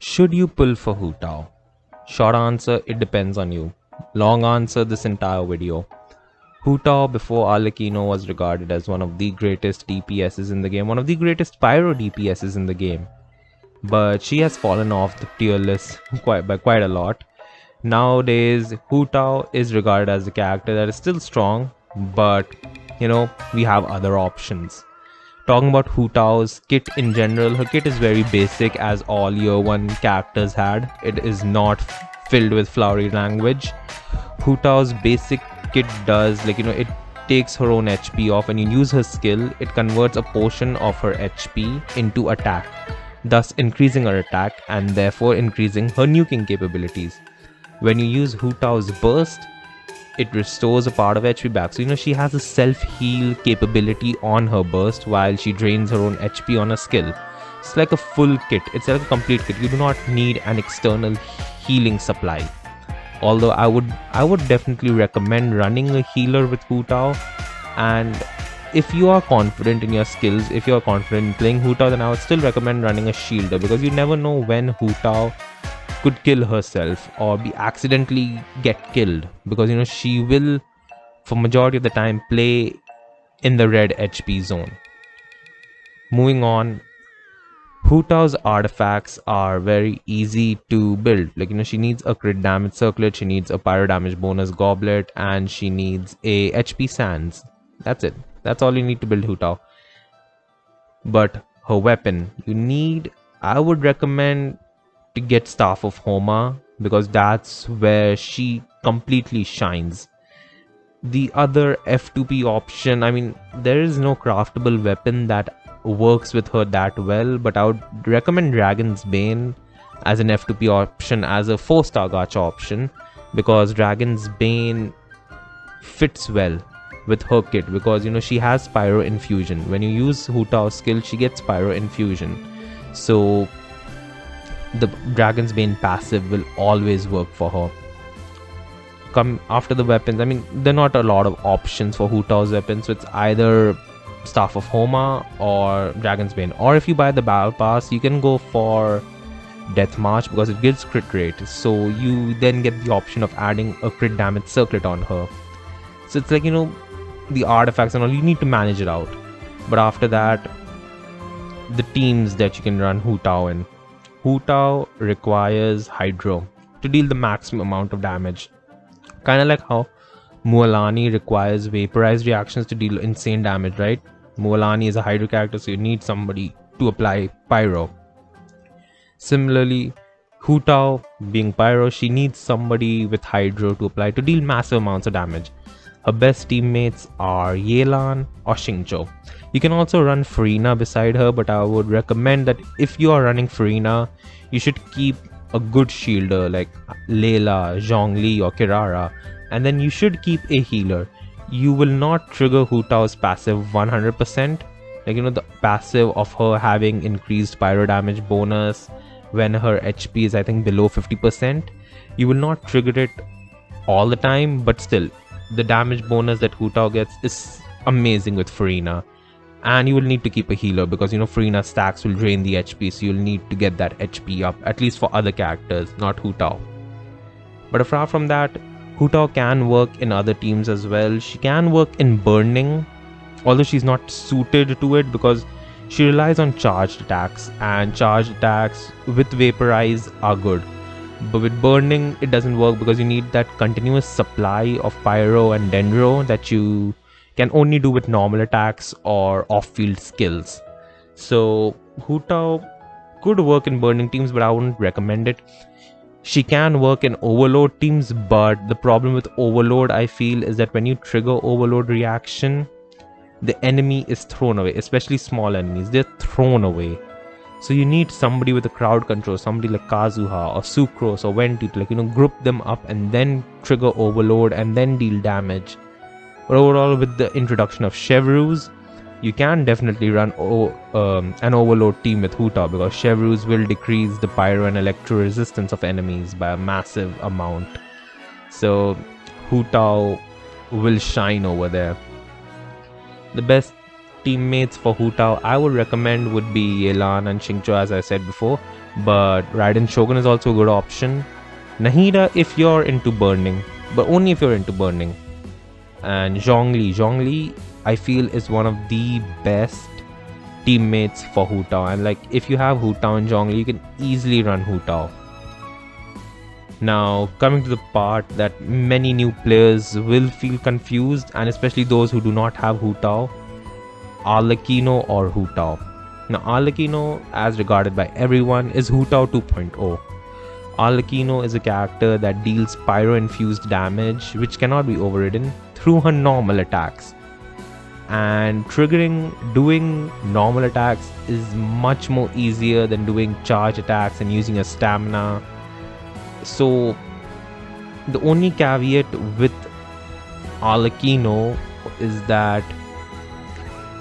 Should you pull for Hu Tao? Short answer, it depends on you. Long answer, this entire video. Hu Tao before Arlecchino was regarded as one of the greatest DPSs in the game, one of the greatest pyro DPSs in the game. But she has fallen off the tier list by quite a lot. Nowadays, Hu Tao is regarded as a character that is still strong, but we have other options. Talking about Hu Tao's kit in general, her kit is very basic as all year 1 characters had. It is not filled with flowery language. Hu Tao's basic kit does, it takes her own HP off. When you use her skill, it converts a portion of her HP into attack, thus increasing her attack and therefore increasing her nuking capabilities. When you use Hu Tao's burst, it restores a part of HP back. So she has a self-heal capability on her burst while she drains her own HP on a skill. It's like a full kit. It's like a complete kit. You do not need an external healing supply. Although I would definitely recommend running a healer with Hu Tao. And if you are confident in your skills, if you are confident in playing Hu Tao, then I would still recommend running a shielder, because you never know when Hu Tao could kill herself or be accidentally get killed, because she will for majority of the time play in the red HP zone. Moving on, Hu Tao's artifacts are very easy to build. She needs a crit damage circlet, she needs a pyro damage bonus goblet, and she needs a HP sands. That's it. That's all you need to build Hu Tao. But her weapon, I would recommend to get Staff of Homa, because that's where she completely shines. The other F2P option, there is no craftable weapon that works with her that well, but I would recommend Dragon's Bane as an F2P option, as a 4-star gacha option, because Dragon's Bane fits well with her kit, because she has Pyro Infusion. When you use Hu Tao's skill, she gets Pyro Infusion, so the Dragon's Bane passive will always work for her. Come after the weapons, there are not a lot of options for Hu Tao's weapons, so it's either Staff of Homa or Dragon's Bane. Or if you buy the Battle Pass, you can go for Death March, because it gives crit rate, so you then get the option of adding a crit damage circlet on her. So it's like, the artifacts and all, you need to manage it out. But after that, the teams that you can run Hu Tao in. Hu Tao requires Hydro to deal the maximum amount of damage. Kinda like how Mualani requires vaporized reactions to deal insane damage, right? Mualani is a Hydro character, so you need somebody to apply Pyro. Similarly, Hu Tao being Pyro, she needs somebody with Hydro to apply to deal massive amounts of damage. Her best teammates are Yelan or Xingqiu. You can also run Furina beside her, but I would recommend that if you are running Furina, you should keep a good shielder like Layla, Zhongli or Kirara, and then you should keep a healer. You will not trigger Hu Tao's passive 100%, the passive of her having increased pyro damage bonus when her HP is, I think, below 50%. You will not trigger it all the time, but still, the damage bonus that Hu Tao gets is amazing with Furina. And you will need to keep a healer, because Furina stacks will drain the HP, so you'll need to get that HP up, at least for other characters, not Hu Tao. But apart from that, Hu Tao can work in other teams as well. She can work in burning, although she's not suited to it, because she relies on charged attacks, and charged attacks with vaporize are good. But with burning, it doesn't work, because you need that continuous supply of pyro and dendro that you can only do with normal attacks or off-field skills. So Hu Tao could work in burning teams, but I wouldn't recommend it. She can work in overload teams, but the problem with overload, I feel, is that when you trigger overload reaction, the enemy is thrown away, especially small enemies. They're thrown away. So you need somebody with a crowd control, somebody like Kazuha or Sucrose or Venti to group them up and then trigger overload and then deal damage. But overall, with the introduction of Chevreuse, you can definitely run an overload team with Hu Tao, because Chevreuse will decrease the pyro and electro resistance of enemies by a massive amount. So Hu Tao will shine over there. The best teammates for Hu Tao I would recommend would be Yelan and Xingqiu, as I said before. but Raiden Shogun is also a good option. Nahida if you're into burning, but only if you're into burning. And Zhongli I feel is one of the best teammates for Hu Tao, and like if you have Hu Tao and Zhongli, you can easily run Hu Tao. Now coming to the part that many new players will feel confused, and especially those who do not have Hu Tao, Arlecchino or Hu Tao. Now Arlecchino, as regarded by everyone, is Hu Tao 2.0. Arlecchino is a character that deals pyro-infused damage which cannot be overridden through her normal attacks. And doing normal attacks is much more easier than doing charge attacks and using a stamina. So the only caveat with Arlecchino is that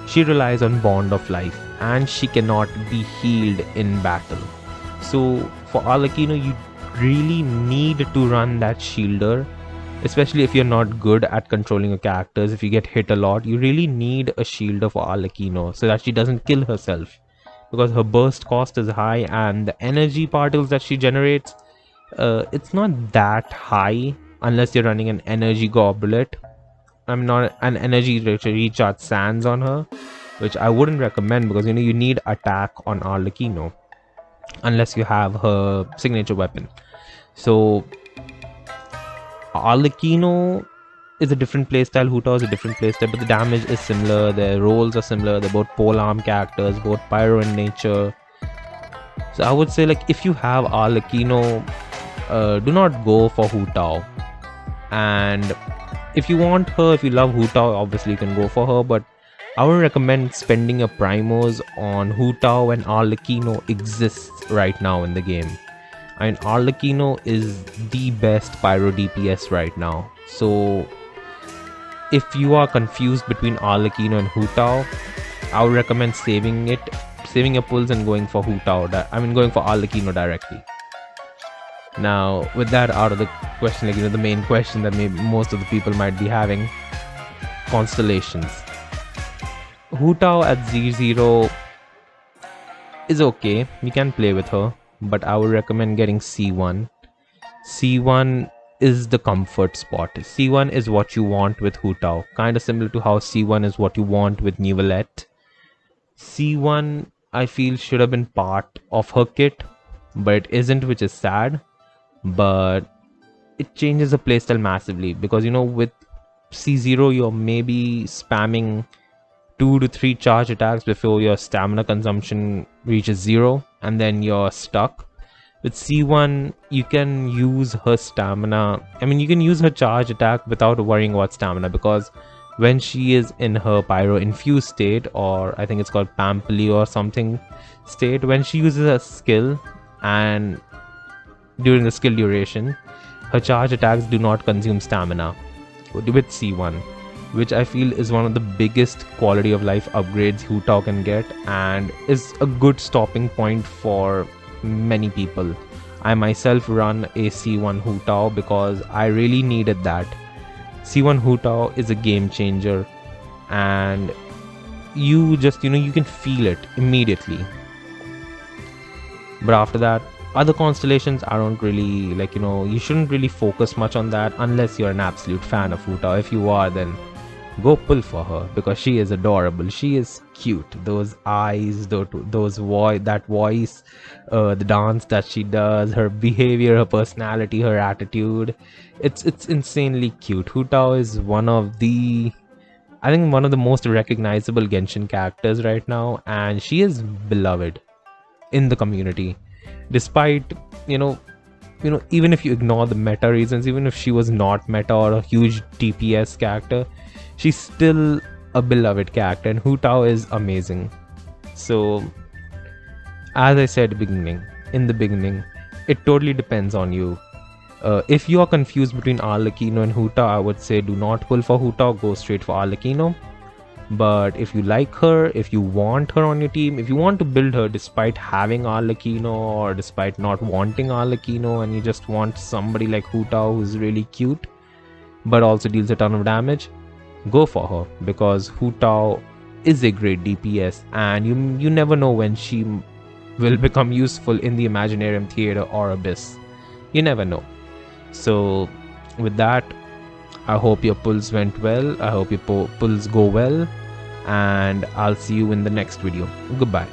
she relies on Bond of Life and she cannot be healed in battle. So for Arlecchino, you really need to run that shielder, especially if you're not good at controlling your characters. If you get hit a lot, you really need a shielder for Arlecchino so that she doesn't kill herself, because her burst cost is high and the energy particles that she generates, it's not that high unless you're running an energy goblet. I'm not an energy recharge sands on her, which I wouldn't recommend, because you need attack on Arlecchino unless you have her signature weapon. So Arlecchino is a different playstyle, Hu Tao is a different playstyle, but the damage is similar, their roles are similar, they're both pole arm characters, both pyro in nature. So I would say, like, if you have Arlecchino, do not go for Hu Tao. And if you want her, if you love Hu Tao, obviously you can go for her, but I would recommend spending your primos on Hu Tao when Arlecchino exists right now in the game. I mean, Arlecchino is the best pyro DPS right now. So if you are confused between Arlecchino and Hu Tao, I would recommend saving your pulls and going for going for Arlecchino directly. Now, with that out of the question, like, the main question that maybe most of the people might be having, constellations. Hu Tao at Z0 is okay, you can play with her, but I would recommend getting C1. C1 is the comfort spot. C1 is what you want with Hu Tao, kind of similar to how C1 is what you want with Neuvillette. C1 I feel should have been part of her kit, but it isn't, which is sad. But it changes the playstyle massively, because with C0 you're maybe spamming 2 to 3 charge attacks before your stamina consumption reaches 0, and then you're stuck. With C1 you can use her stamina, you can use her charge attack without worrying about stamina, because when she is in her pyro infused state, or I think it's called Pampali or something state, when she uses a skill and during the skill duration, her charge attacks do not consume stamina with C1, which I feel is one of the biggest quality of life upgrades Hu Tao can get, and is a good stopping point for many people. I myself run a C1 Hu Tao because I really needed that. C1 Hu Tao is a game changer, and you just you can feel it immediately. But after that, other constellations, I don't really like, you shouldn't really focus much on that unless you're an absolute fan of Hu Tao. If you are, then go pull for her, because she is adorable, she is cute. Those eyes, that voice, the dance that she does, her behavior, her personality, her attitude, it's insanely cute. Hu Tao is one of the most recognizable Genshin characters right now, and she is beloved in the community, despite even if you ignore the meta reasons. Even if she was not meta or a huge DPS character, she's still a beloved character, and Hu Tao is amazing. So as I said in the beginning, it totally depends on you. If you are confused between Arlecchino and Hu Tao, I would say do not pull for Hu Tao, go straight for Arlecchino. But if you like her, if you want her on your team, if you want to build her despite having Arlecchino, or despite not wanting Arlecchino, and you just want somebody like Hu Tao who's really cute but also deals a ton of damage, go for her, because Hu Tao is a great DPS, and you never know when she will become useful in the Imaginarium Theater or Abyss. You never know. So, with that, I hope your pulls went well. I hope your pulls go well. And I'll see you in the next video. Goodbye.